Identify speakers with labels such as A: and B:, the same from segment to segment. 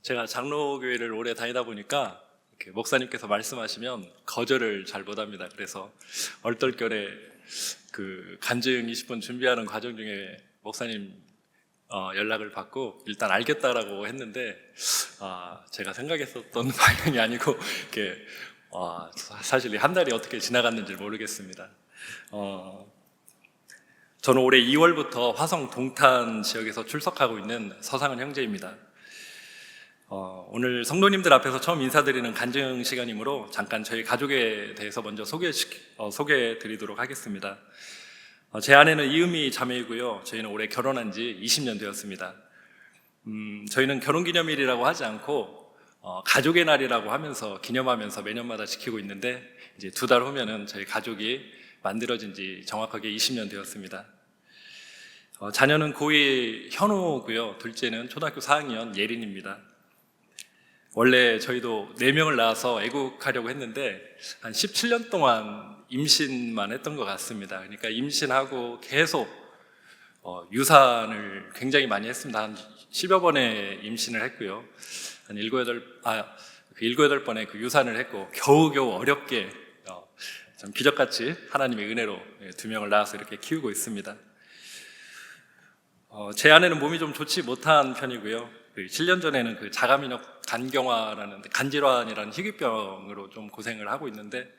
A: 제가 장로교회를 오래 다니다 보니까 이렇게 목사님께서 말씀하시면 거절을 잘 못합니다. 그래서 얼떨결에 그 간증 20분 준비하는 과정 중에 목사님 연락을 받고 일단 알겠다라고 했는데 제가 생각했었던 방향이 아니고 이렇게 사실 한 달이 어떻게 지나갔는지 모르겠습니다. 저는 올해 2월부터 화성 동탄 지역에서 출석하고 있는 서상은 형제입니다. 오늘 성도님들 앞에서 처음 인사드리는 간증 시간이므로 잠깐 저희 가족에 대해서 먼저 소개해 드리도록 하겠습니다. 제 아내는 이은미 자매이고요. 저희는 올해 결혼한 지 20년 되었습니다. 저희는 결혼기념일이라고 하지 않고 가족의 날이라고 하면서 기념하면서 매년마다 지키고 있는데 이제 2달 후면은 저희 가족이 만들어진 지 정확하게 20년 되었습니다. 자녀는 고2 현우고요. 둘째는 초등학교 4학년 예린입니다. 원래 저희도 4명을 낳아서 애국하려고 했는데 한 17년 동안 임신만 했던 것 같습니다. 그러니까 임신하고 계속 유산을 굉장히 많이 했습니다. 한 10여 번의 임신을 했고요. 한 7, 8번의 그 유산을 했고 겨우겨우 어렵게 좀 기적같이 하나님의 은혜로 2명을 낳아서 이렇게 키우고 있습니다. 제 아내는 몸이 좀 좋지 못한 편이고요. 7년 전에는 그 자가면역 간경화라는 간질환이라는 희귀병으로 좀 고생을 하고 있는데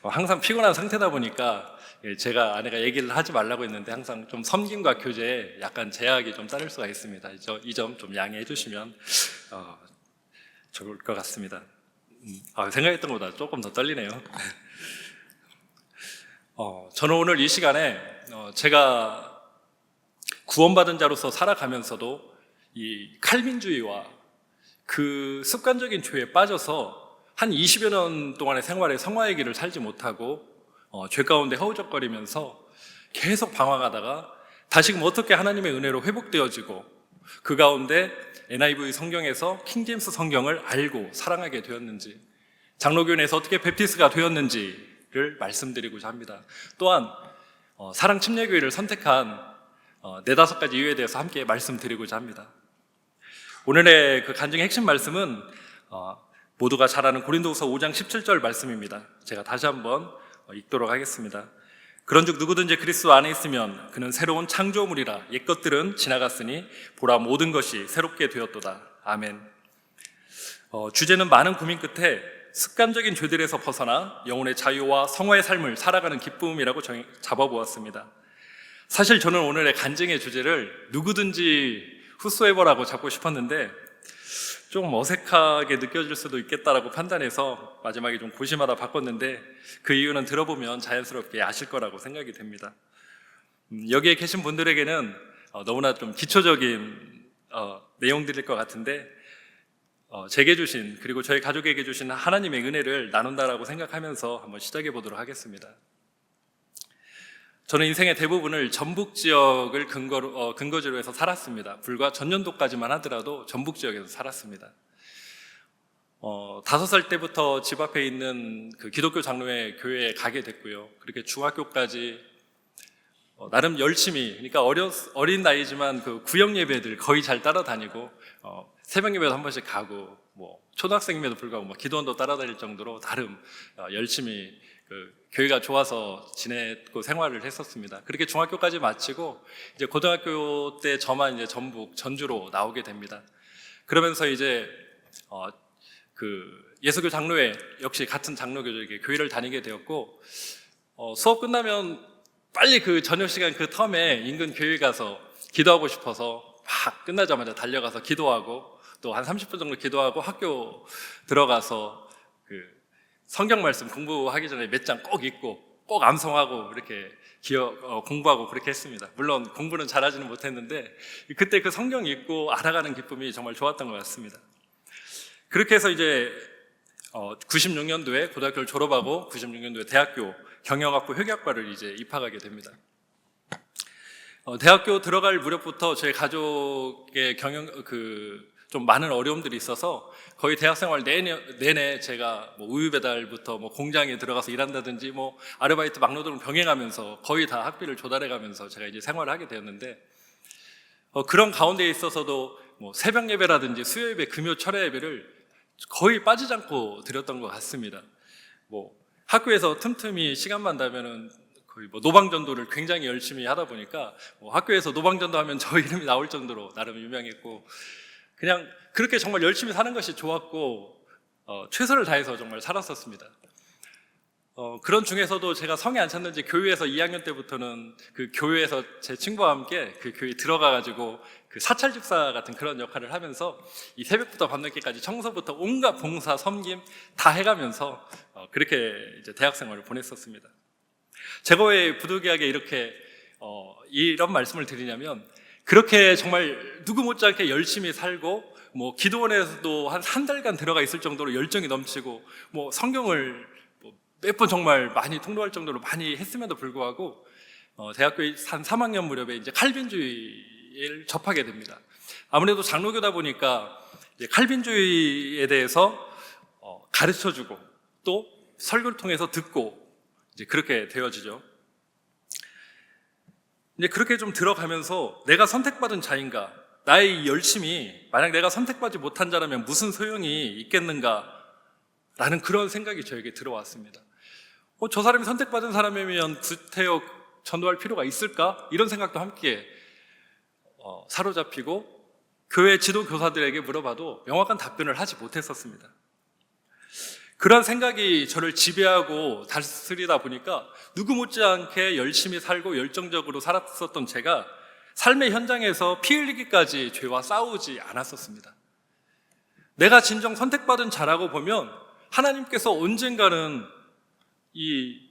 A: 항상 피곤한 상태다 보니까 제가 아내가 얘기를 하지 말라고 했는데 항상 좀 섬김과 교제에 약간 제약이 좀 따를 수가 있습니다. 이 점 좀 양해해 주시면 좋을 것 같습니다. 생각했던 것보다 조금 더 떨리네요. 저는 오늘 이 시간에 제가 구원받은 자로서 살아가면서도 이 칼빈주의와 그 습관적인 죄에 빠져서 한 20여 년 동안의 생활에 성화의 길을 살지 못하고 죄 가운데 허우적거리면서 계속 방황하다가 다시금 어떻게 하나님의 은혜로 회복되어지고 그 가운데 NIV 성경에서 킹제임스 성경을 알고 사랑하게 되었는지, 장로교회 내에서 어떻게 베프티스트가 되었는지를 말씀드리고자 합니다. 또한 사랑 침례교회를 선택한 4-5가지 이유에 대해서 함께 말씀드리고자 합니다. 오늘의 그 간증의 핵심 말씀은 모두가 잘 아는 고린도후서 5장 17절 말씀입니다. 제가 다시 한번 읽도록 하겠습니다. 그런즉 누구든지 그리스도 안에 있으면 그는 새로운 창조물이라. 옛것들은 지나갔으니 보라 모든 것이 새롭게 되었도다. 아멘. 주제는 많은 고민 끝에 습관적인 죄들에서 벗어나 영혼의 자유와 성화의 삶을 살아가는 기쁨이라고 잡아보았습니다. 사실 저는 오늘의 간증의 주제를 누구든지 후소에버라고 잡고 싶었는데 좀 어색하게 느껴질 수도 있겠다라고 판단해서 마지막에 좀 고심하다 바꿨는데 그 이유는 들어보면 자연스럽게 아실 거라고 생각이 됩니다. 여기에 계신 분들에게는 너무나 좀 기초적인 내용들일 것 같은데 제게 주신, 그리고 저희 가족에게 주신 하나님의 은혜를 나눈다라고 생각하면서 한번 시작해 보도록 하겠습니다. 저는 인생의 대부분을 전북 지역을 근거지로 해서 살았습니다. 불과 전년도까지만 하더라도 전북 지역에서 살았습니다. 5살 때부터 집 앞에 있는 그 기독교 장로회 교회에 가게 됐고요. 그렇게 중학교까지 나름 열심히, 그러니까 어린 나이지만 그 구역 예배들 거의 잘 따라다니고 새벽 예배도 한 번씩 가고 초등학생임에도 불구하고 기도원도 따라다닐 정도로 나름 열심히 교회가 좋아서 지냈고 생활을 했었습니다. 그렇게 중학교까지 마치고 이제 고등학교 때 저만 이제 전북 전주로 나오게 됩니다. 그러면서 이제 그 예수교 장로회, 역시 같은 장로교적에 교회를 다니게 되었고 수업 끝나면 빨리 그 저녁 시간 그 텀에 인근 교회 가서 기도하고 싶어서 막 끝나자마자 달려가서 기도하고 또 한 30분 정도 기도하고 학교 들어가서 그 성경 말씀 공부하기 전에 몇 장 꼭 읽고 꼭 암송하고 이렇게 공부하고 그렇게 했습니다. 물론 공부는 잘하지는 못했는데 그때 그 성경 읽고 알아가는 기쁨이 정말 좋았던 것 같습니다. 그렇게 해서 이제 96년도에 고등학교를 졸업하고 96년도에 대학교 경영학부 회계학과를 이제 입학하게 됩니다. 대학교 들어갈 무렵부터 저희 가족의 좀 많은 어려움들이 있어서 거의 대학생활 내내 제가 우유 배달부터 공장에 들어가서 일한다든지 아르바이트 막노동을 병행하면서 거의 다 학비를 조달해가면서 제가 이제 생활을 하게 되었는데 그런 가운데 있어서도 뭐 새벽 예배라든지 수요 예배, 금요 철야 예배를 거의 빠지지 않고 드렸던 것 같습니다. 뭐 학교에서 틈틈이 시간만 나면은 거의 뭐 노방전도를 굉장히 열심히 하다 보니까 뭐 학교에서 노방전도 하면 저 이름이 나올 정도로 나름 유명했고, 그냥 그렇게 정말 열심히 사는 것이 좋았고 최선을 다해서 정말 살았었습니다. 그런 중에서도 제가 성에 안 찼는지 교회에서 2학년 때부터는 그 교회에서 제 친구와 함께 그 교회에 들어가가지고 그 사찰 집사 같은 그런 역할을 하면서 이 새벽부터 밤늦게까지 청소부터 온갖 봉사, 섬김 다 해가면서 그렇게 이제 대학 생활을 보냈었습니다. 제가 왜 부득이하게 이렇게 이런 말씀을 드리냐면, 그렇게 정말 누구 못지않게 열심히 살고 뭐 기도원에서도 한 달간 들어가 있을 정도로 열정이 넘치고 뭐 성경을 몇 번 정말 많이 통독할 정도로 많이 했음에도 불구하고 대학교에 한 3학년 무렵에 이제 칼빈주의를 접하게 됩니다. 아무래도 장로교다 보니까 이제 칼빈주의에 대해서 가르쳐주고 또 설교를 통해서 듣고 이제 그렇게 되어지죠. 이제 그렇게 좀 들어가면서 내가 선택받은 자인가, 나의 열심이 만약 내가 선택받지 못한 자라면 무슨 소용이 있겠는가 라는 그런 생각이 저에게 들어왔습니다. 저 사람이 선택받은 사람이면 구태여 전도할 필요가 있을까? 이런 생각도 함께 사로잡히고 교회 지도 교사들에게 물어봐도 명확한 답변을 하지 못했었습니다. 그런 생각이 저를 지배하고 다스리다 보니까 누구 못지않게 열심히 살고 열정적으로 살았었던 제가 삶의 현장에서 피 흘리기까지 죄와 싸우지 않았었습니다. 내가 진정 선택받은 자라고 보면 하나님께서 언젠가는 이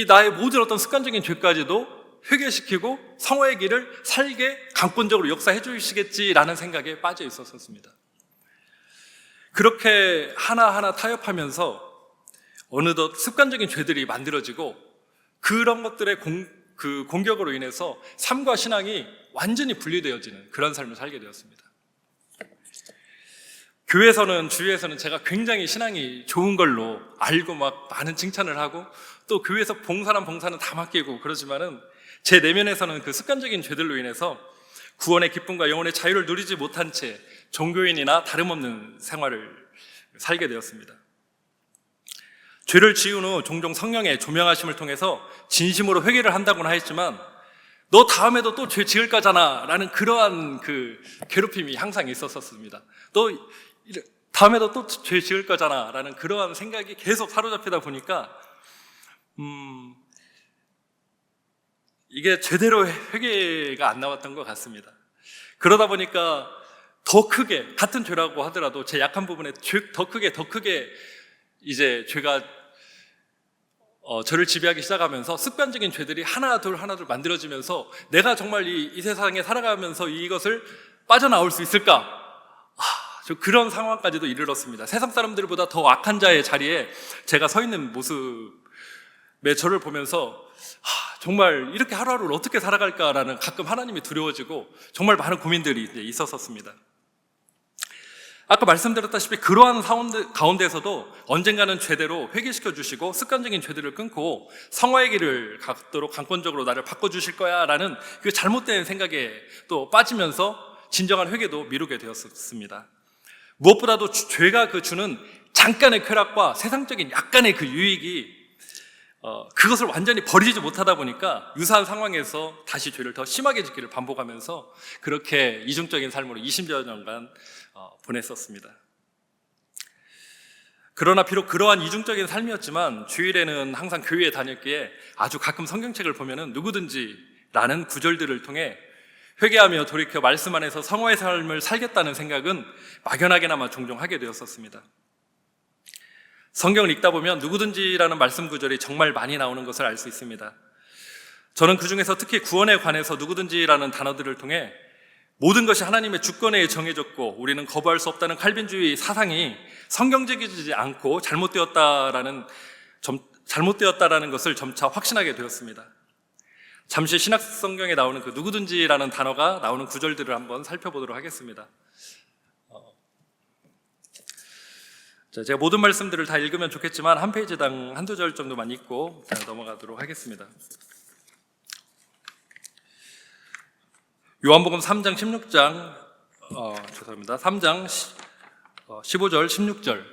A: 나의 모든 어떤 습관적인 죄까지도 회개시키고 성화의 길을 살게 강권적으로 역사해 주시겠지라는 생각에 빠져 있었습니다. 그렇게 하나하나 타협하면서 어느덧 습관적인 죄들이 만들어지고 그런 것들의 공격으로 인해서 삶과 신앙이 완전히 분리되어지는 그런 삶을 살게 되었습니다. 교회에서는, 주위에서는 제가 굉장히 신앙이 좋은 걸로 알고 막 많은 칭찬을 하고 또 교회에서 봉사는 다 맡기고 그러지만은 제 내면에서는 그 습관적인 죄들로 인해서 구원의 기쁨과 영혼의 자유를 누리지 못한 채 종교인이나 다름없는 생활을 살게 되었습니다. 죄를 지은 후 종종 성령의 조명하심을 통해서 진심으로 회개를 한다고는 하였지만 너 다음에도 또 죄 지을 거잖아 라는 그러한 그 괴롭힘이 항상 있었습니다. 너 다음에도 또 죄 지을 거잖아 라는 그러한 생각이 계속 사로잡히다 보니까 이게 제대로 회개가 안 나왔던 것 같습니다. 그러다 보니까 더 크게, 같은 죄라고 하더라도 제 약한 부분에 더 크게 이제 죄가 저를 지배하기 시작하면서 습관적인 죄들이 하나둘 만들어지면서 내가 정말 이 세상에 살아가면서 이것을 빠져나올 수 있을까? 저 그런 상황까지도 이르렀습니다. 세상 사람들보다 더 악한 자의 자리에 제가 서 있는 모습에 저를 보면서 정말 이렇게 하루하루를 어떻게 살아갈까라는 가끔 하나님이 두려워지고 정말 많은 고민들이 있었습니다. 아까 말씀드렸다시피 그러한 가운데서도 언젠가는 죄대로 회개시켜 주시고 습관적인 죄들을 끊고 성화의 길을 갖도록 강권적으로 나를 바꿔주실 거야 라는 그 잘못된 생각에 또 빠지면서 진정한 회개도 미루게 되었습니다. 무엇보다도 죄가 그 주는 잠깐의 쾌락과 세상적인 약간의 그 유익이 그것을 완전히 버리지 못하다 보니까 유사한 상황에서 다시 죄를 더 심하게 짓기를 반복하면서 그렇게 이중적인 삶으로 20여 년간 보냈었습니다. 그러나 비록 그러한 이중적인 삶이었지만 주일에는 항상 교회에 다녔기에 아주 가끔 성경책을 보면은 누구든지 라는 구절들을 통해 회개하며 돌이켜 말씀 안에서 성화의 삶을 살겠다는 생각은 막연하게나마 종종 하게 되었었습니다. 성경을 읽다 보면 누구든지라는 말씀 구절이 정말 많이 나오는 것을 알 수 있습니다. 저는 그 중에서 특히 구원에 관해서 누구든지라는 단어들을 통해 모든 것이 하나님의 주권에 정해졌고 우리는 거부할 수 없다는 칼빈주의 사상이 성경적이지 않고 잘못되었다라는 것을 점차 확신하게 되었습니다. 잠시 신약 성경에 나오는 그 누구든지라는 단어가 나오는 구절들을 한번 살펴보도록 하겠습니다. 제가 모든 말씀들을 다 읽으면 좋겠지만 한 페이지당 한두 절 정도만 읽고 넘어가도록 하겠습니다. 요한복음 3장 16장 죄송합니다. 3장 15절, 16절.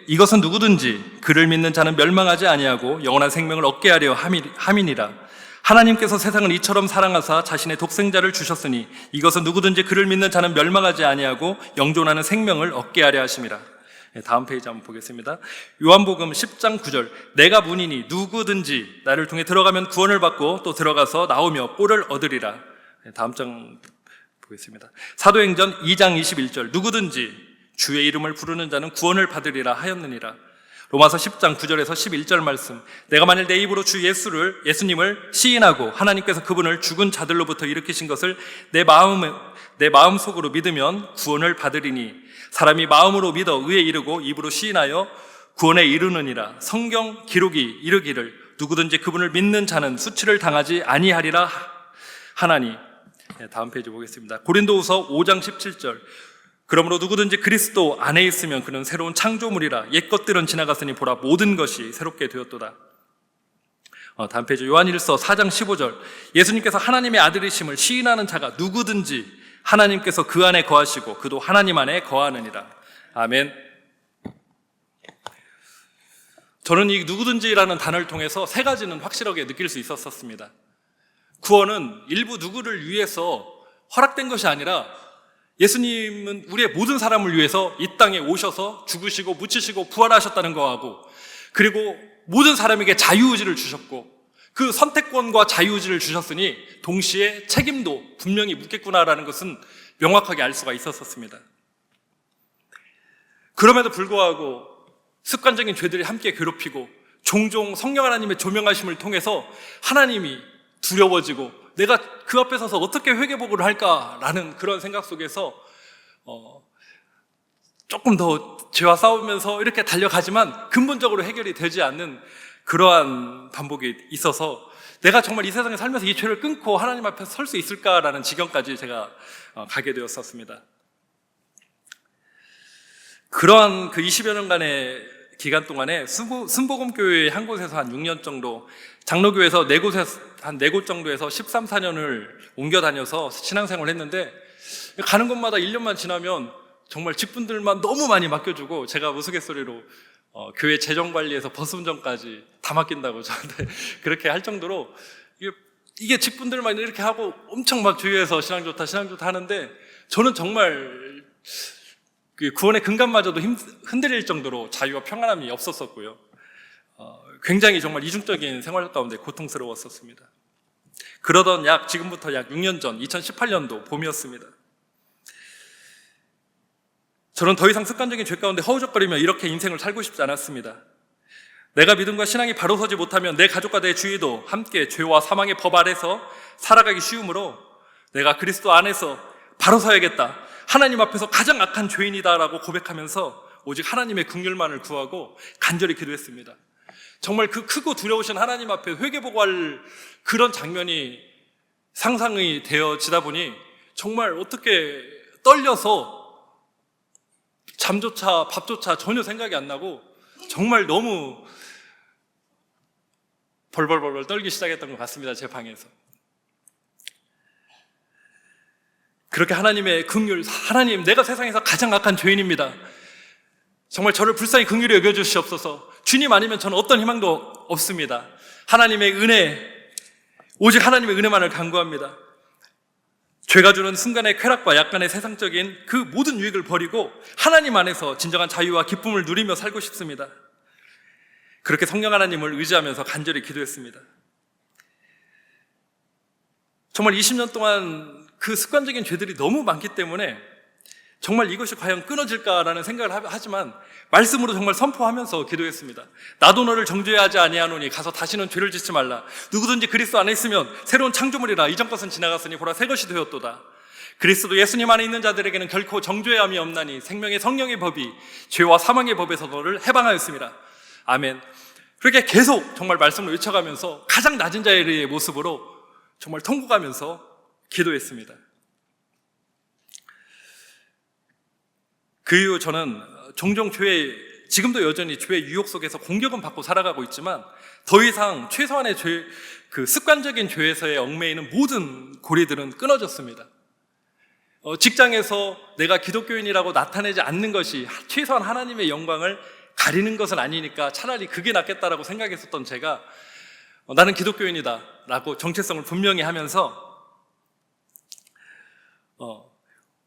A: 이것은 누구든지 그를 믿는 자는 멸망하지 아니하고 영원한 생명을 얻게 하려 함이니라. 하나님께서 세상을 이처럼 사랑하사 자신의 독생자를 주셨으니 이것은 누구든지 그를 믿는 자는 멸망하지 아니하고 영존하는 생명을 얻게 하려 하심이라. 다음 페이지 한번 보겠습니다. 요한복음 10장 9절. 내가 문이니 누구든지 나를 통해 들어가면 구원을 받고 또 들어가서 나오며 꼴을 얻으리라. 다음 장 보겠습니다. 사도행전 2장 21절. 누구든지 주의 이름을 부르는 자는 구원을 받으리라 하였느니라. 로마서 10장 9절에서 11절 말씀. 내가 만일 내 입으로 주 예수님을 시인하고 하나님께서 그분을 죽은 자들로부터 일으키신 것을 내 마음 속으로 믿으면 구원을 받으리니 사람이 마음으로 믿어 의에 이르고 입으로 시인하여 구원에 이르느니라. 성경 기록이 이르기를 누구든지 그분을 믿는 자는 수치를 당하지 아니하리라 하나니. 다음 페이지 보겠습니다. 고린도후서 5장 17절. 그러므로 누구든지 그리스도 안에 있으면 그는 새로운 창조물이라. 옛 것들은 지나갔으니 보라 모든 것이 새롭게 되었도다. 다음 페이지 요한일서 4장 15절. 예수님께서 하나님의 아들이심을 시인하는 자가 누구든지 하나님께서 그 안에 거하시고 그도 하나님 안에 거하느니라. 아멘. 저는 이 누구든지라는 단어를 통해서 세 가지는 확실하게 느낄 수 있었습니다. 구원은 일부 누구를 위해서 허락된 것이 아니라 예수님은 우리의 모든 사람을 위해서 이 땅에 오셔서 죽으시고 묻히시고 부활하셨다는 거하고, 그리고 모든 사람에게 자유의지를 주셨고 그 선택권과 자유의지를 주셨으니 동시에 책임도 분명히 묻겠구나라는 것은 명확하게 알 수가 있었습니다. 그럼에도 불구하고 습관적인 죄들이 함께 괴롭히고 종종 성령 하나님의 조명하심을 통해서 하나님이 두려워지고 내가 그 앞에 서서 어떻게 회개복을 할까라는 그런 생각 속에서 조금 더 죄와 싸우면서 이렇게 달려가지만 근본적으로 해결이 되지 않는 그러한 반복이 있어서 내가 정말 이 세상에 살면서 이 죄를 끊고 하나님 앞에 설 수 있을까라는 지경까지 제가 가게 되었었습니다. 그러한 그 20여 년간의 기간 동안에 순복음교회 한 곳에서 한 6년 정도, 장로교회에서 한 4곳 정도에서 13, 14년을 옮겨 다녀서 신앙생활을 했는데, 가는 곳마다 1년만 지나면 정말 직분들만 너무 많이 맡겨주고 제가 우스갯소리로 교회 재정관리에서 버스 운전까지 다 맡긴다고 저한테 그렇게 할 정도로 이게 직분들만 이렇게 하고 엄청 막 주위에서 신앙 좋다 하는데, 저는 정말 구원의 근간마저도 흔들릴 정도로 자유와 평안함이 없었었고요. 굉장히 정말 이중적인 생활 가운데 고통스러웠었습니다. 그러던 지금부터 약 6년 전 2018년도 봄이었습니다. 저는 더 이상 습관적인 죄 가운데 허우적거리며 이렇게 인생을 살고 싶지 않았습니다. 내가 믿음과 신앙이 바로 서지 못하면 내 가족과 내 주위도 함께 죄와 사망의 법 아래서 살아가기 쉬우므로 내가 그리스도 안에서 바로 서야겠다, 하나님 앞에서 가장 악한 죄인이다라고 고백하면서 오직 하나님의 긍휼만을 구하고 간절히 기도했습니다. 정말 그 크고 두려우신 하나님 앞에 회개보고할 그런 장면이 상상이 되어지다 보니 정말 어떻게 떨려서 잠조차 밥조차 전혀 생각이 안 나고 정말 너무 벌벌벌 떨기 시작했던 것 같습니다. 제 방에서. 그렇게 하나님의 긍휼, 하나님, 내가 세상에서 가장 악한 죄인입니다. 정말 저를 불쌍히 긍휼히 여겨주시옵소서. 주님 아니면 저는 어떤 희망도 없습니다. 하나님의 은혜, 오직 하나님의 은혜만을 간구합니다. 죄가 주는 순간의 쾌락과 약간의 세상적인 그 모든 유익을 버리고 하나님 안에서 진정한 자유와 기쁨을 누리며 살고 싶습니다. 그렇게 성령 하나님을 의지하면서 간절히 기도했습니다. 정말 20년 동안 그 습관적인 죄들이 너무 많기 때문에 정말 이것이 과연 끊어질까라는 생각을 하지만 말씀으로 정말 선포하면서 기도했습니다. 나도 너를 정죄하지 아니하노니 가서 다시는 죄를 짓지 말라. 누구든지 그리스도 안에 있으면 새로운 창조물이라. 이전 것은 지나갔으니 보라 새 것이 되었도다. 그리스도 예수님 안에 있는 자들에게는 결코 정죄함이 없나니 생명의 성령의 법이 죄와 사망의 법에서 너를 해방하였습니다. 아멘. 그렇게 계속 정말 말씀을 외쳐가면서 가장 낮은 자의 모습으로 정말 통곡하면서 기도했습니다. 그 이후 저는 종종 지금도 여전히 죄의 유혹 속에서 공격은 받고 살아가고 있지만 더 이상 최소한의 그 습관적인 죄에서의 얽매이는 모든 고리들은 끊어졌습니다. 직장에서 내가 기독교인이라고 나타내지 않는 것이 최소한 하나님의 영광을 가리는 것은 아니니까 차라리 그게 낫겠다라고 생각했었던 제가 나는 기독교인이다 라고 정체성을 분명히 하면서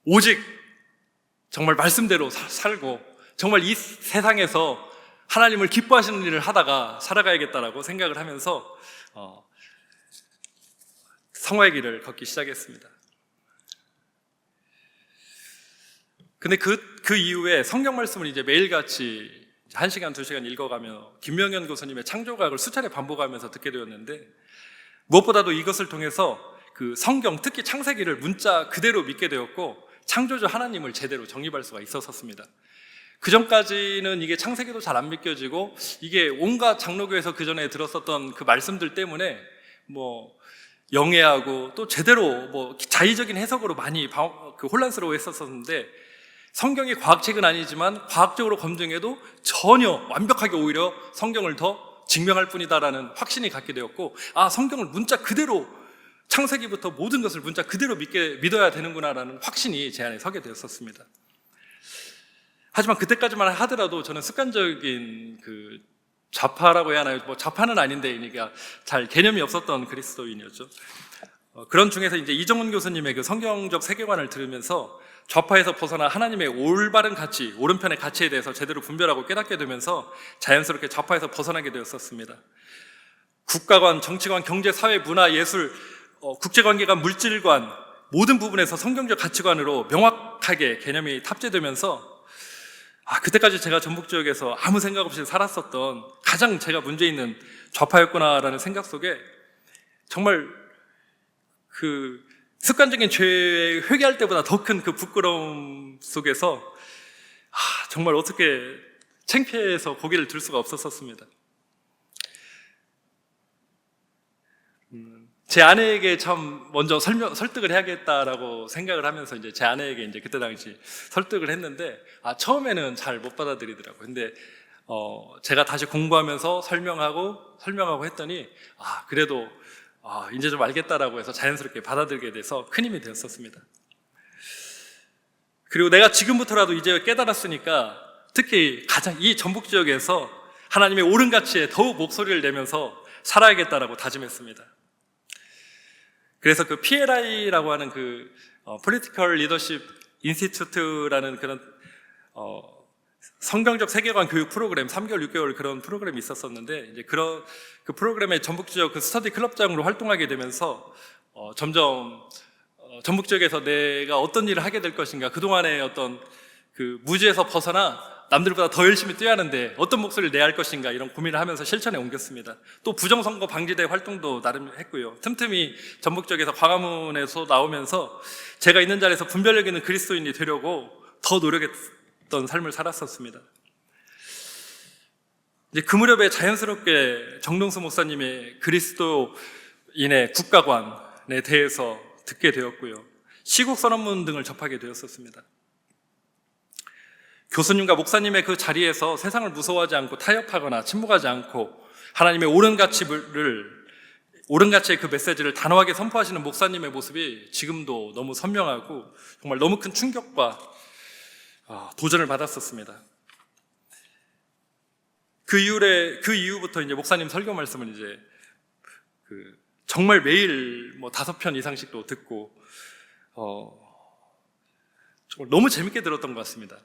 A: 오직 정말 말씀대로 살고 정말 이 세상에서 하나님을 기뻐하시는 일을 하다가 살아가야겠다라고 생각을 하면서 성화의 길을 걷기 시작했습니다. 근데 그 이후에 성경 말씀을 이제 매일같이 1시간, 2시간 읽어가며 김명현 교수님의 창조과학을 수차례 반복하면서 듣게 되었는데 무엇보다도 이것을 통해서 그 성경, 특히 창세기를 문자 그대로 믿게 되었고 창조주 하나님을 제대로 정립할 수가 있었습니다. 그 전까지는 이게 창세기도 잘 안 믿겨지고 이게 온갖 장로교에서 그 전에 들었었던 그 말씀들 때문에 영해하고 또 제대로 자의적인 해석으로 많이 혼란스러워 했었는데 성경이 과학책은 아니지만 과학적으로 검증해도 전혀 완벽하게 오히려 성경을 더 증명할 뿐이다라는 확신이 갖게 되었고 성경을 문자 그대로 창세기부터 모든 것을 문자 그대로 믿어야 되는구나라는 확신이 제 안에 서게 되었었습니다. 하지만 그때까지만 하더라도 저는 습관적인 그 좌파라고 해야 하나요? 좌파는 아닌데 그러니까 잘 개념이 없었던 그리스도인이었죠. 그런 중에서 이제 이정훈 교수님의 그 성경적 세계관을 들으면서 좌파에서 벗어나 하나님의 올바른 가치, 오른편의 가치에 대해서 제대로 분별하고 깨닫게 되면서 자연스럽게 좌파에서 벗어나게 되었었습니다. 국가관, 정치관, 경제, 사회, 문화, 예술, 국제관계관, 물질관 모든 부분에서 성경적 가치관으로 명확하게 개념이 탑재되면서 그때까지 제가 전북지역에서 아무 생각 없이 살았었던 가장 제가 문제 있는 좌파였구나라는 생각 속에 정말 그 습관적인 죄에 회개할 때보다 더 큰 그 부끄러움 속에서 정말 어떻게 창피해서 고개를 들 수가 없었습니다. 제 아내에게 참 먼저 설득을 해야겠다라고 생각을 하면서 이제 제 아내에게 이제 그때 당시 설득을 했는데 처음에는 잘 못 받아들이더라고요. 근데 제가 다시 공부하면서 설명하고 했더니 그래도 이제 좀 알겠다라고 해서 자연스럽게 받아들이게 돼서 큰 힘이 되었었습니다. 그리고 내가 지금부터라도 이제 깨달았으니까 특히 가장 이 전북 지역에서 하나님의 옳은 가치에 더욱 목소리를 내면서 살아야겠다라고 다짐했습니다. 그래서 그 PLI라고 하는 그 Political Leadership Institute라는 그런 성경적 세계관 교육 프로그램 3개월, 6개월 그런 프로그램이 있었었는데 이제 그 프로그램에 전북 지역 그 스터디 클럽장으로 활동하게 되면서 점점 전북 지역에서 내가 어떤 일을 하게 될 것인가, 그동안의 어떤 그 무지에서 벗어나 남들보다 더 열심히 뛰어야 하는데 어떤 목소리를 내야 할 것인가 이런 고민을 하면서 실천에 옮겼습니다. 또 부정선거 방지대 활동도 나름 했고요. 틈틈이 전북 지역에서 광화문에서 나오면서 제가 있는 자리에서 분별력 있는 그리스도인이 되려고 더 노력했던 삶을 살았었습니다. 이제 그 무렵에 자연스럽게 정동수 목사님의 그리스도인의 국가관에 대해서 듣게 되었고요. 시국 선언문 등을 접하게 되었었습니다. 교수님과 목사님의 그 자리에서 세상을 무서워하지 않고 타협하거나 침묵하지 않고 하나님의 옳은 가치의 그 메시지를 단호하게 선포하시는 목사님의 모습이 지금도 너무 선명하고 정말 너무 큰 충격과 도전을 받았었습니다. 그 이후부터 이제 목사님 설교 말씀을 이제 정말 매일 5편 이상씩도 듣고 정말 너무 재밌게 들었던 것 같습니다.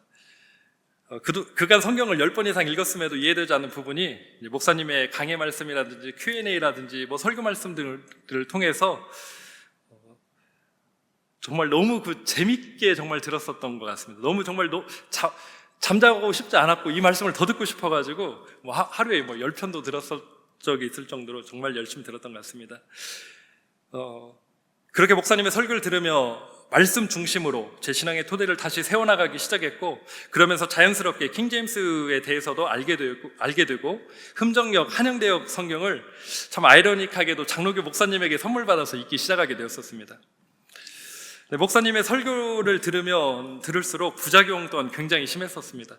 A: 그간 성경을 10번 이상 읽었음에도 이해되지 않는 부분이 목사님의 강해 말씀이라든지 Q&A라든지 설교 말씀들을 통해서 정말 너무 재밌게 정말 들었었던 것 같습니다. 정말 잠자고 싶지 않았고 이 말씀을 더 듣고 싶어가지고 하루에 10편도 들었을 적이 있을 정도로 정말 열심히 들었던 것 같습니다. 그렇게 목사님의 설교를 들으며 말씀 중심으로 제 신앙의 토대를 다시 세워나가기 시작했고, 그러면서 자연스럽게 킹제임스에 대해서도 알게 되고 흠정역, 한영대역 성경을 참 아이러니하게도 장로교 목사님에게 선물 받아서 읽기 시작하게 되었었습니다. 네, 목사님의 설교를 들으면 들을수록 부작용 또한 굉장히 심했었습니다.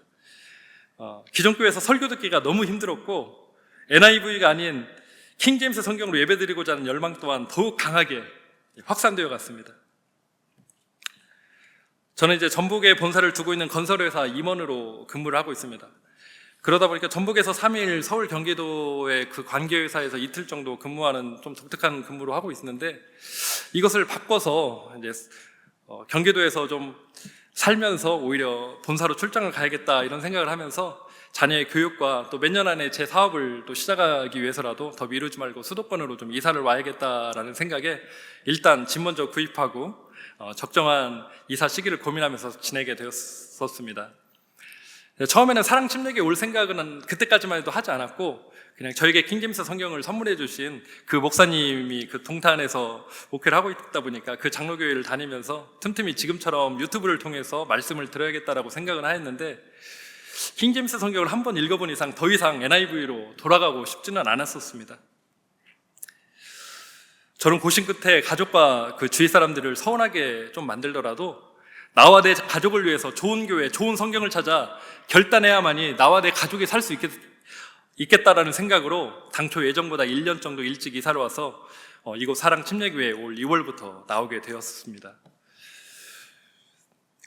A: 기존교회에서 설교 듣기가 너무 힘들었고 NIV가 아닌 킹제임스 성경으로 예배드리고자 하는 열망 또한 더욱 강하게 확산되어 갔습니다. 저는 이제 전북에 본사를 두고 있는 건설회사 임원으로 근무를 하고 있습니다. 그러다 보니까 전북에서 3일 서울 경기도의 그 관계회사에서 이틀 정도 근무하는 좀 독특한 근무를 하고 있는데, 이것을 바꿔서 이제 경기도에서 좀 살면서 오히려 본사로 출장을 가야겠다 이런 생각을 하면서 자녀의 교육과 또 몇 년 안에 제 사업을 또 시작하기 위해서라도 더 미루지 말고 수도권으로 좀 이사를 와야겠다라는 생각에 일단 집 먼저 구입하고 적정한 이사 시기를 고민하면서 지내게 되었었습니다. 처음에는 사랑 침례교회 올 생각은 그때까지만 해도 하지 않았고, 그냥 저에게 킹제임스 성경을 선물해 주신 그 목사님이 그 동탄에서 목회를 하고 있다 보니까 그 장로교회를 다니면서 틈틈이 지금처럼 유튜브를 통해서 말씀을 들어야겠다라고 생각은 하였는데, 킹제임스 성경을 한 번 읽어본 이상 더 이상 NIV로 돌아가고 싶지는 않았었습니다. 저는 고심 끝에 가족과 그 주위 사람들을 서운하게 좀 만들더라도 나와 내 가족을 위해서 좋은 교회, 좋은 성경을 찾아 결단해야만이 나와 내 가족이 살 수 있겠다라는 생각으로 당초 예정보다 1년 정도 일찍 이사를 와서 이곳 사랑 침례교회에 올 2월부터 나오게 되었습니다.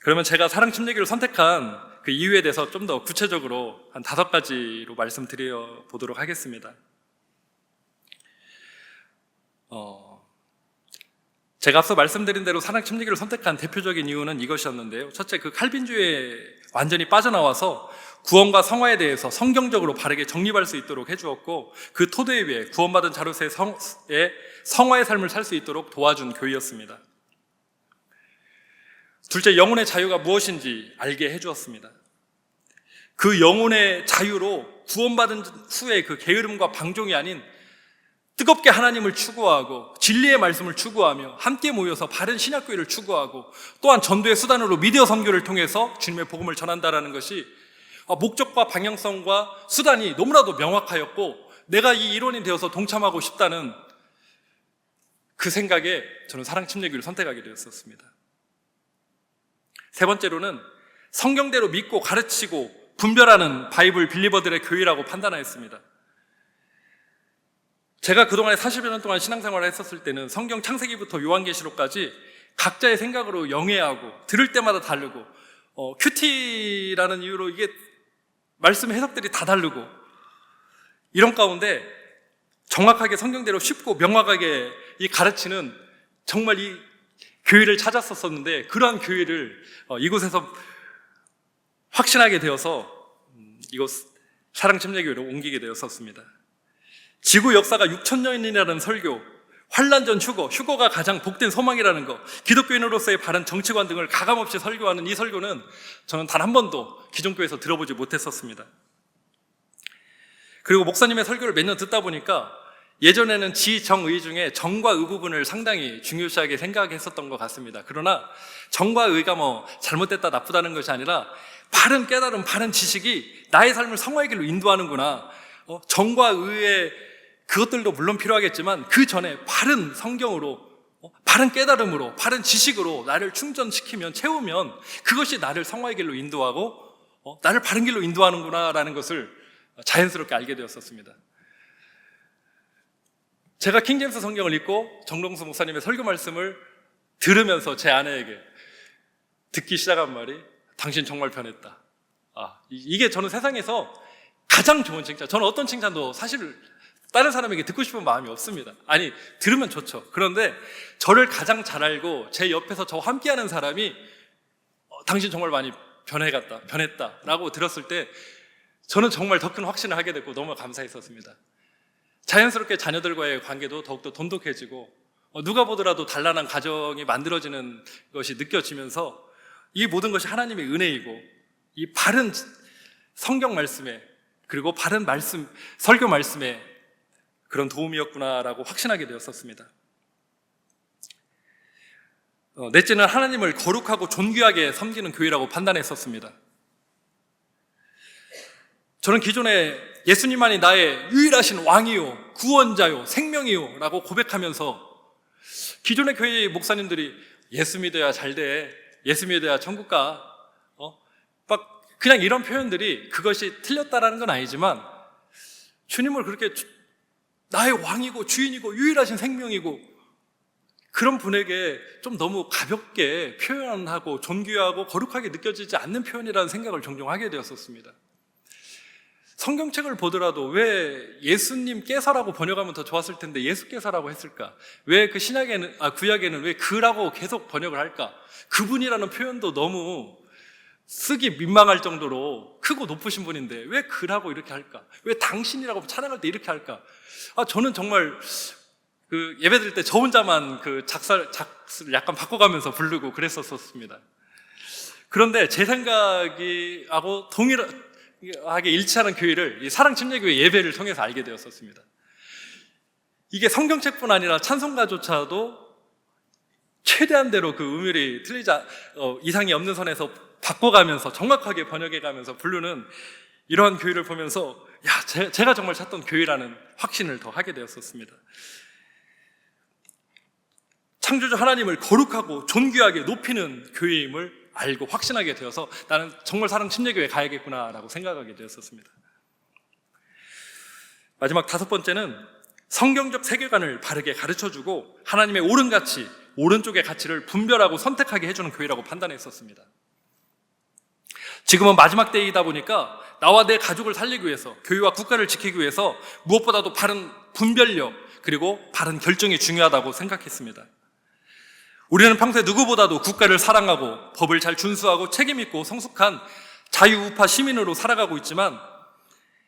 A: 그러면 제가 사랑 침례교회를 선택한 그 이유에 대해서 좀 더 구체적으로 한 5가지로 말씀드려 보도록 하겠습니다. 제가 앞서 말씀드린 대로 사랑 침례교회를 선택한 대표적인 이유는 이것이었는데요. 첫째, 그 칼빈주의에 완전히 빠져나와서 구원과 성화에 대해서 성경적으로 바르게 정립할 수 있도록 해주었고, 그 토대 위에 구원받은 자로서의 성화의 삶을 살 수 있도록 도와준 교회였습니다. 둘째, 영혼의 자유가 무엇인지 알게 해주었습니다. 그 영혼의 자유로 구원받은 후에 그 게으름과 방종이 아닌 뜨겁게 하나님을 추구하고 진리의 말씀을 추구하며 함께 모여서 바른 신약교회를 추구하고, 또한 전도의 수단으로 미디어 선교를 통해서 주님의 복음을 전한다라는 것이 목적과 방향성과 수단이 너무나도 명확하였고, 내가 이 일원이 되어서 동참하고 싶다는 그 생각에 저는 사랑 침례교회를 선택하게 되었었습니다. 세 번째로는 성경대로 믿고 가르치고 분별하는 바이블 빌리버들의 교회라고 판단하였습니다. 제가 그동안에 40여 년 동안 신앙생활을 했었을 때는 성경 창세기부터 요한계시록까지 각자의 생각으로 영해하고 들을 때마다 다르고 큐티라는 이유로 이게 말씀 해석들이 다 다르고, 이런 가운데 정확하게 성경대로 쉽고 명확하게 이 가르치는 정말 이 교회를 찾았었는데, 그러한 교회를 이곳에서 확신하게 되어서 이곳 사랑 침례교회로 옮기게 되었었습니다. 지구 역사가 6,000년이라는 설교, 환란 전 휴거가 가장 복된 소망이라는 것, 기독교인으로서의 바른 정치관 등을 가감없이 설교하는 이 설교는 저는 단 한 번도 기존 교회에서 들어보지 못했었습니다. 그리고 목사님의 설교를 몇 년 듣다 보니까 예전에는 지, 정, 의 중에 정과 의 부분을 상당히 중요시하게 생각했었던 것 같습니다. 그러나 정과 의가 잘못됐다 나쁘다는 것이 아니라 바른 깨달음, 바른 지식이 나의 삶을 성화의 길로 인도하는구나. 정과 의의 그것들도 물론 필요하겠지만 그 전에 바른 성경으로, 바른 깨달음으로, 바른 지식으로 나를 충전시키면, 채우면 그것이 나를 성화의 길로 인도하고 나를 바른 길로 인도하는구나라는 것을 자연스럽게 알게 되었었습니다. 제가 킹제임스 성경을 읽고 정동수 목사님의 설교 말씀을 들으면서 제 아내에게 듣기 시작한 말이, 당신 정말 변했다. 이게 저는 세상에서 가장 좋은 칭찬, 저는 어떤 칭찬도 사실 다른 사람에게 듣고 싶은 마음이 없습니다. 아니, 들으면 좋죠. 그런데 저를 가장 잘 알고 제 옆에서 저와 함께하는 사람이 당신 정말 많이 변했다 라고 들었을 때 저는 정말 더 큰 확신을 하게 됐고 너무 감사했었습니다. 자연스럽게 자녀들과의 관계도 더욱더 돈독해지고 누가 보더라도 단란한 가정이 만들어지는 것이 느껴지면서 이 모든 것이 하나님의 은혜이고, 이 바른 성경 말씀에, 그리고 바른 말씀, 설교 말씀에 그런 도움이었구나라고 확신하게 되었었습니다. 넷째는 하나님을 거룩하고 존귀하게 섬기는 교회라고 판단했었습니다. 저는 기존에 예수님만이 나의 유일하신 왕이요, 구원자요, 생명이요 라고 고백하면서 기존의 교회의 목사님들이 예수 믿어야 잘 돼, 예수 믿어야 천국 가, 막 그냥 이런 표현들이 그것이 틀렸다라는 건 아니지만 주님을 그렇게 나의 왕이고 주인이고 유일하신 생명이고 그런 분에게 좀 너무 가볍게 표현하고 존귀하고 거룩하게 느껴지지 않는 표현이라는 생각을 종종 하게 되었었습니다. 성경책을 보더라도 왜 예수님께서라고 번역하면 더 좋았을 텐데 예수께서라고 했을까? 왜 그 구약에는 왜 그라고 계속 번역을 할까? 그분이라는 표현도 너무 쓰기 민망할 정도로 크고 높으신 분인데 왜 그라고 이렇게 할까? 왜 당신이라고 찬양할 때 이렇게 할까? 저는 정말 그 예배 드릴 때 저 혼자만 그 작사를 약간 바꿔가면서 부르고 그랬었습니다. 그런데 제 생각이 하고 동일하게 일치하는 교회를 이 사랑침례교회 예배를 통해서 알게 되었었습니다. 이게 성경책뿐 아니라 찬송가조차도 최대한대로 그 음율이 이상이 없는 선에서 바꿔가면서 정확하게 번역해가면서 부르는 이러한 교회를 보면서 제가 정말 찾던 교회라는 확신을 더 하게 되었었습니다. 창조주 하나님을 거룩하고 존귀하게 높이는 교회임을 알고 확신하게 되어서 나는 정말 사랑침례교회 가야겠구나라고 생각하게 되었었습니다. 마지막 5번째는 성경적 세계관을 바르게 가르쳐주고 하나님의 옳은 가치, 오른쪽의 가치를 분별하고 선택하게 해주는 교회라고 판단했었습니다. 지금은 마지막 때이다 보니까 나와 내 가족을 살리기 위해서, 교회와 국가를 지키기 위해서 무엇보다도 바른 분별력 그리고 바른 결정이 중요하다고 생각했습니다. 우리는 평소에 누구보다도 국가를 사랑하고 법을 잘 준수하고 책임있고 성숙한 자유우파 시민으로 살아가고 있지만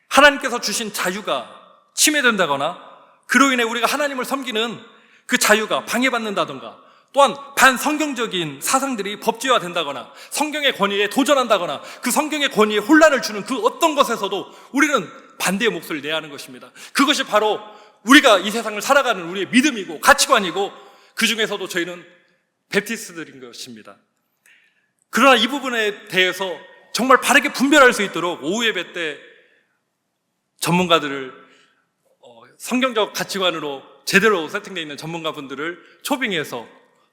A: 하나님께서 주신 자유가 침해된다거나 그로 인해 우리가 하나님을 섬기는 그 자유가 방해받는다던가 또한 반성경적인 사상들이 법제화된다거나 성경의 권위에 도전한다거나 그 성경의 권위에 혼란을 주는 그 어떤 것에서도 우리는 반대의 목소리를 내야 하는 것입니다. 그것이 바로 우리가 이 세상을 살아가는 우리의 믿음이고 가치관이고 그 중에서도 저희는 베프티스트들인 것입니다. 그러나 이 부분에 대해서 정말 바르게 분별할 수 있도록 오후 예배 때 전문가들을 성경적 가치관으로 제대로 세팅되어 있는 전문가분들을 초빙해서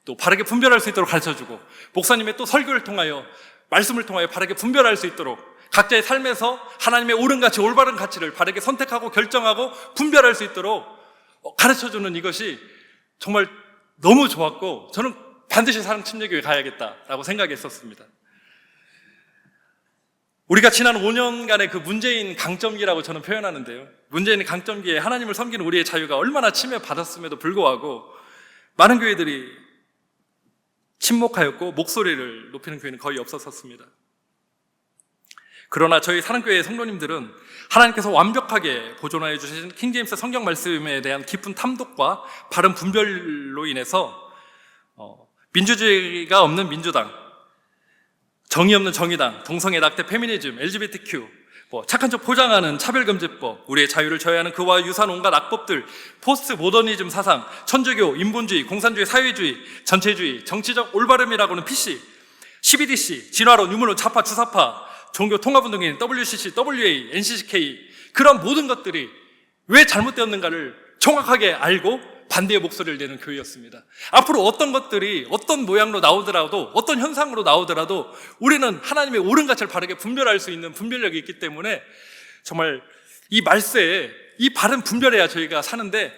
A: 또 바르게 분별할 수 있도록 가르쳐주고 목사님의 또 설교를 통하여 말씀을 통하여 바르게 분별할 수 있도록 각자의 삶에서 하나님의 옳은 가치, 올바른 가치를 바르게 선택하고 결정하고 분별할 수 있도록 가르쳐주는 이것이 정말 너무 좋았고 저는 반드시 사랑침례교회 가야겠다라고 생각했었습니다. 우리가 지난 5년간의 그 문재인 강점기라고 저는 표현하는데요. 문재인 강점기에 하나님을 섬기는 우리의 자유가 얼마나 침해받았음에도 불구하고 많은 교회들이 침묵하였고 목소리를 높이는 교회는 거의 없었습니다. 그러나 저희 사랑교회의 성도님들은 하나님께서 완벽하게 보존하여 주신 킹제임스 성경 말씀에 대한 깊은 탐독과 바른 분별로 인해서 민주주의가 없는 민주당, 정의 없는 정의당, 동성애 낙태 페미니즘, LGBTQ, 착한 척 포장하는 차별금지법, 우리의 자유를 저해하는 그와 유사한 온갖 악법들, 포스트 모더니즘 사상, 천주교, 인본주의, 공산주의, 사회주의, 전체주의, 정치적 올바름이라고는 PC, CBDC, 진화론, 유물론, 좌파, 주사파, 종교 통합운동인 WCC, WA, NCCK 그런 모든 것들이 왜 잘못되었는가를 정확하게 알고 반대의 목소리를 내는 교회였습니다. 앞으로 어떤 것들이 어떤 모양으로 나오더라도 어떤 현상으로 나오더라도 우리는 하나님의 옳은 가치를 바르게 분별할 수 있는 분별력이 있기 때문에 정말 이 말세에 이 바른 분별해야 저희가 사는데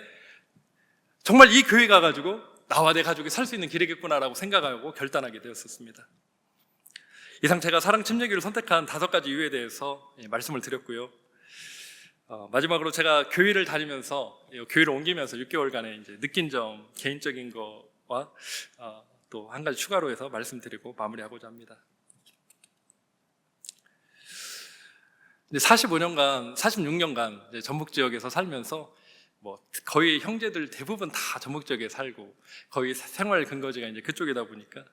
A: 정말 이 교회 가가지고 나와 내 가족이 살 수 있는 길이겠구나라고 생각하고 결단하게 되었습니다. 이상 제가 사랑침례교회를 선택한 5가지 이유에 대해서 말씀을 드렸고요. 마지막으로 제가 교회를 다니면서 교회를 옮기면서 6개월간의 이제 느낀 점 개인적인 거와 또 한 가지 추가로 해서 말씀드리고 마무리하고자 합니다. 45년간, 46년간 이제 전북 지역에서 살면서 거의 형제들 대부분 다 전북 지역에 살고 거의 생활 근거지가 이제 그쪽이다 보니까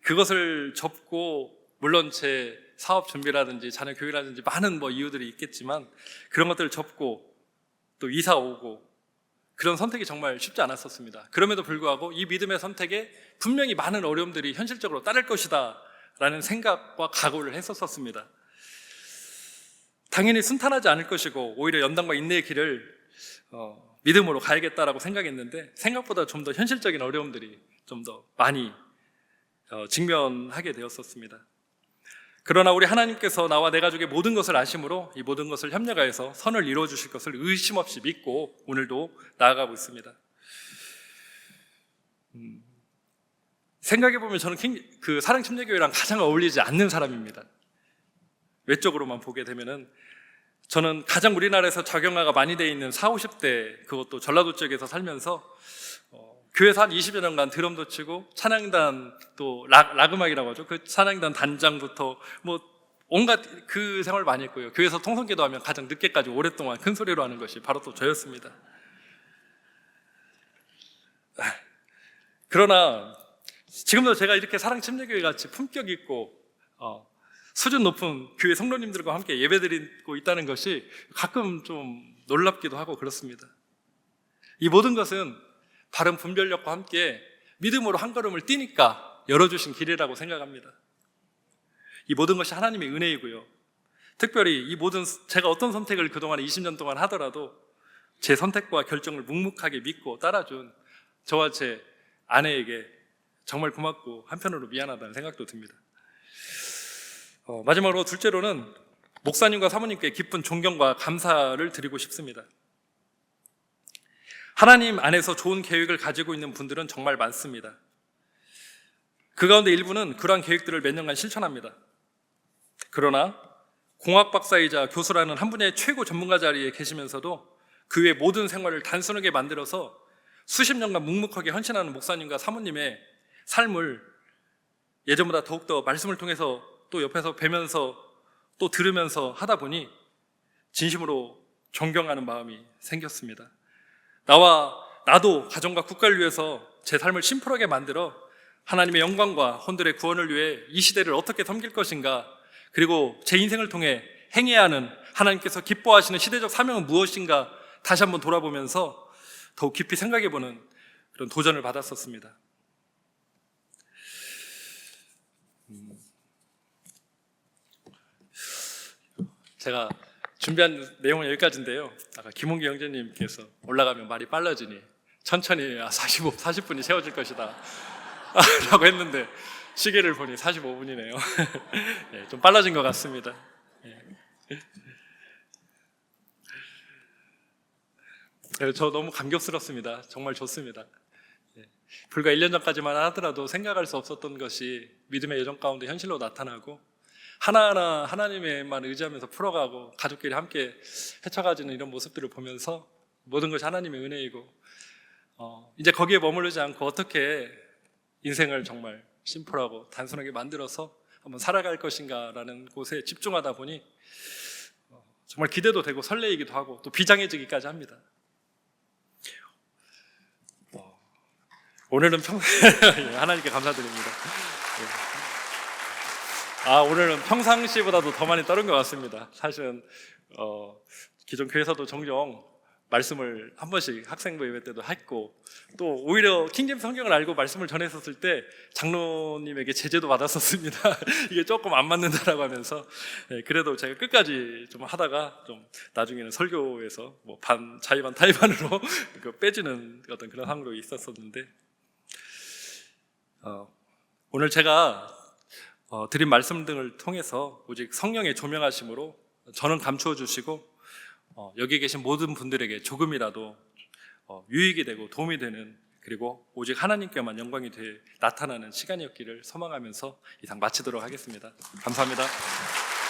A: 그것을 접고 물론 제 사업 준비라든지 자녀 교육이라든지 많은 이유들이 있겠지만 그런 것들을 접고 또 이사 오고 그런 선택이 정말 쉽지 않았었습니다. 그럼에도 불구하고 이 믿음의 선택에 분명히 많은 어려움들이 현실적으로 따를 것이다 라는 생각과 각오를 했었습니다. 당연히 순탄하지 않을 것이고 오히려 연단과 인내의 길을 믿음으로 가야겠다라고 생각했는데 생각보다 좀 더 현실적인 어려움들이 좀 더 많이 직면하게 되었었습니다. 그러나 우리 하나님께서 나와 내 가족의 모든 것을 아심으로 이 모든 것을 협력하여서 선을 이루어 주실 것을 의심 없이 믿고 오늘도 나아가고 있습니다. 생각해보면 저는 그 사랑침례교회랑 가장 어울리지 않는 사람입니다. 외적으로만 보게 되면은 저는 가장 우리나라에서 적용화가 많이 돼 있는 40, 50대, 그것도 전라도 쪽에서 살면서 교회에서 한 20여 년간 드럼도 치고 찬양단, 또 락음악이라고 하죠. 그 찬양단 단장부터 뭐 온갖 그 생활을 많이 했고요. 교회에서 통성기도 하면 가장 늦게까지 오랫동안 큰 소리로 하는 것이 바로 또 저였습니다. 그러나 지금도 제가 이렇게 사랑침례교회 같이 품격 있고 수준 높은 교회 성도님들과 함께 예배드리고 있다는 것이 가끔 좀 놀랍기도 하고 그렇습니다. 이 모든 것은 바른 분별력과 함께 믿음으로 한 걸음을 뛰니까 열어주신 길이라고 생각합니다. 이 모든 것이 하나님의 은혜이고요. 특별히 이 모든 제가 어떤 선택을 그동안 20년 동안 하더라도 제 선택과 결정을 묵묵하게 믿고 따라준 저와 제 아내에게 정말 고맙고 한편으로 미안하다는 생각도 듭니다. 마지막으로 둘째로는 목사님과 사모님께 깊은 존경과 감사를 드리고 싶습니다. 하나님 안에서 좋은 계획을 가지고 있는 분들은 정말 많습니다. 그 가운데 일부는 그러한 계획들을 몇 년간 실천합니다. 그러나 공학 박사이자 교수라는 한 분야의 최고 전문가 자리에 계시면서도 그 외 모든 생활을 단순하게 만들어서 수십 년간 묵묵하게 헌신하는 목사님과 사모님의 삶을 예전보다 더욱더 말씀을 통해서 또 옆에서 뵈면서 또 들으면서 하다 보니 진심으로 존경하는 마음이 생겼습니다. 나도 가정과 국가를 위해서 제 삶을 심플하게 만들어 하나님의 영광과 혼들의 구원을 위해 이 시대를 어떻게 섬길 것인가, 그리고 제 인생을 통해 행해야 하는 하나님께서 기뻐하시는 시대적 사명은 무엇인가 다시 한번 돌아보면서 더욱 깊이 생각해보는 그런 도전을 받았었습니다. 제가 준비한 내용은 여기까지인데요. 아까 김홍기 형제님께서 올라가면 말이 빨라지니 천천히 40분이 채워질 것이다 라고 했는데 시계를 보니 45분이네요. 네, 좀 빨라진 것 같습니다. 저 너무 감격스럽습니다. 정말 좋습니다. 불과 1년 전까지만 하더라도 생각할 수 없었던 것이 믿음의 여정 가운데 현실로 나타나고 하나하나 하나님에만 의지하면서 풀어가고 가족끼리 함께 헤쳐가지는 이런 모습들을 보면서 모든 것이 하나님의 은혜이고 이제 거기에 머무르지 않고 어떻게 인생을 정말 심플하고 단순하게 만들어서 한번 살아갈 것인가라는 곳에 집중하다 보니 정말 기대도 되고 설레이기도 하고 또 비장해지기까지 합니다. 오늘은 하나님께 감사드립니다. 오늘은 평상시보다도 더 많이 떨은 것 같습니다. 사실은 기존 교회에서도 종종 말씀을 한 번씩 학생부 예배 때도 했고, 또 오히려 킹제임스 성경을 알고 말씀을 전했었을 때 장로님에게 제재도 받았었습니다. 이게 조금 안 맞는다라고 하면서. 그래도 제가 끝까지 좀 하다가 좀 나중에는 설교에서 뭐 자의반 타의반으로 빼지는 어떤 그런 상황도 있었었는데, 오늘 제가 드린 말씀 등을 통해서 오직 성령의 조명하심으로 저는 감추어 주시고 여기 계신 모든 분들에게 조금이라도 유익이 되고 도움이 되는, 그리고 오직 하나님께만 영광이 나타나는 시간이었기를 소망하면서 이상 마치도록 하겠습니다. 감사합니다.